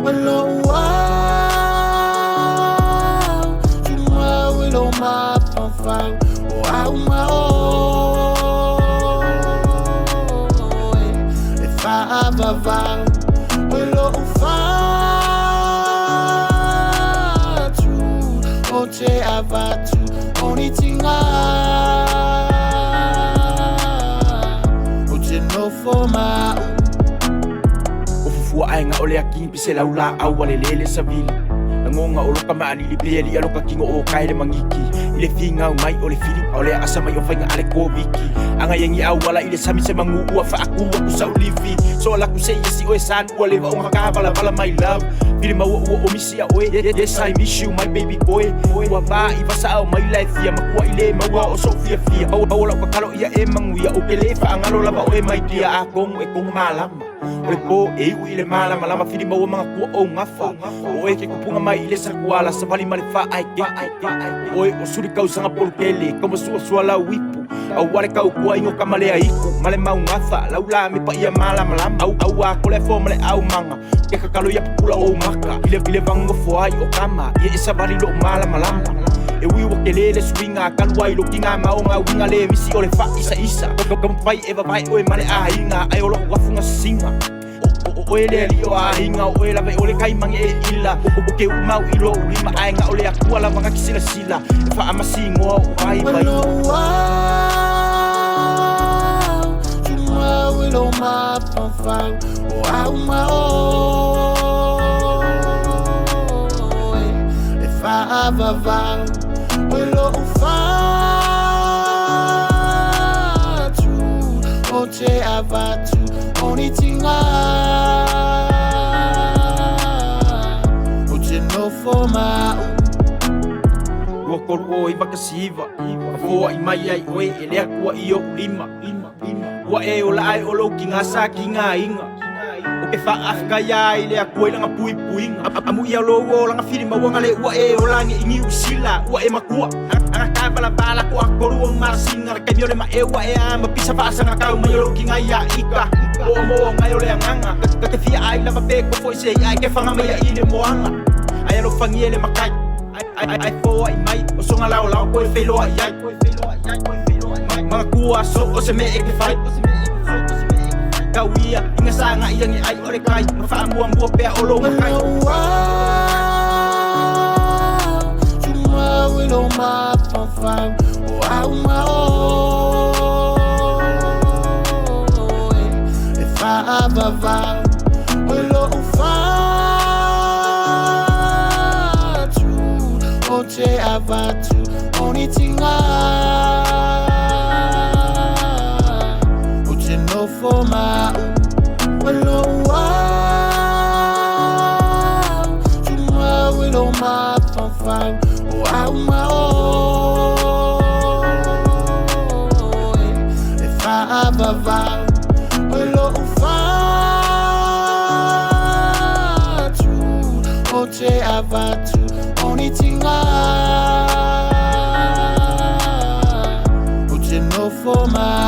Lo'u Tuma wilo ma fanfang o au ma e fa avavang Lo'u fatu o te avatu onitinga o te nofo ma Fua ai nga ole aking pise laula au wale lele sa vila Ngonga oloka maani li pele aloka kingo o kaile mangiki Ile finga mai ole fili ole asa mai o fainga ale ko wiki Anga yengi au wala ile sami se mangu ua fa aku sa ulivi So la ku se yesi o san ole va o ka bala bala my love Fili ma o misia oe Yes I miss you my baby boy Ua va i vasa au my life ya makua ile maua o Sofia fia Au la kalo ia e mangu ia o kele fa angalo lava oe my dia a kongu e kongu malama Ole po e ui le malama lama fili maua mga kua o ngafa O e ke kupunga mai ile sa kuala sa vali malifa ai ke Oe o suri kau Sagapolu kele Kau masua sua la wipu Au wale kau kua ingo kamalea iku Male mau ngafa lau la me pa ia malama lama Au a kole fo male au manga Ke kakalo ia pupula o maka Ile vango fo ai o kama Ie isa vali lo malama lama E ui wa kelele swinga Kaluai lo kinga maonga winga le misi ole fa isa Kampai eva vai oe male a hinga Ai olo wafunga singa Oe le li o a hinga Oe la vai ole kai mange e ila O ke umau ilo ulima Ainga ole a kua la vanga kisila sila E fa ama singoa o ai vai Tuma wilo ma fanfang o au ma E fa avavang Lo'u fatu o te avatu onitinga o te nofo ma'u Ua koru o i wakasiva Foa i mai ai oe e lea kua i o ulima Ua e o la ai o lau ki ngā sā ki ngā inga O ke wha afka ia i lea kua i langa pui puinga Amu i au lou o langa whiri mawanga le ua e o langi ingi usila Ua e makua Anga kai bala ko a koru o marasinga Kai miole ma e ua e ama pisa whaasanga kau mai o lau ki ngā ia ika O mo ngai o lea nganga Ka te whia ai lama peko fo i se ai ke whanga mai a i le moanga Ai alo whangi e le makai Ai foa i mai o songa lao koe wheloa i ai Mga kua so o se me e ke whai Kau ia inga sanga i angi ai ore kai Ma whaamua mua pea o lo makai Tuma wilo ma fanfang o au ma E fa avavang Lo'u fatu o te avatu onitinga O te nofo ma'u Lo'u Tuma wilo ma fanfang o au ma E fa avavang Lo'u fatu o te avatu onitinga o te nofo ma'u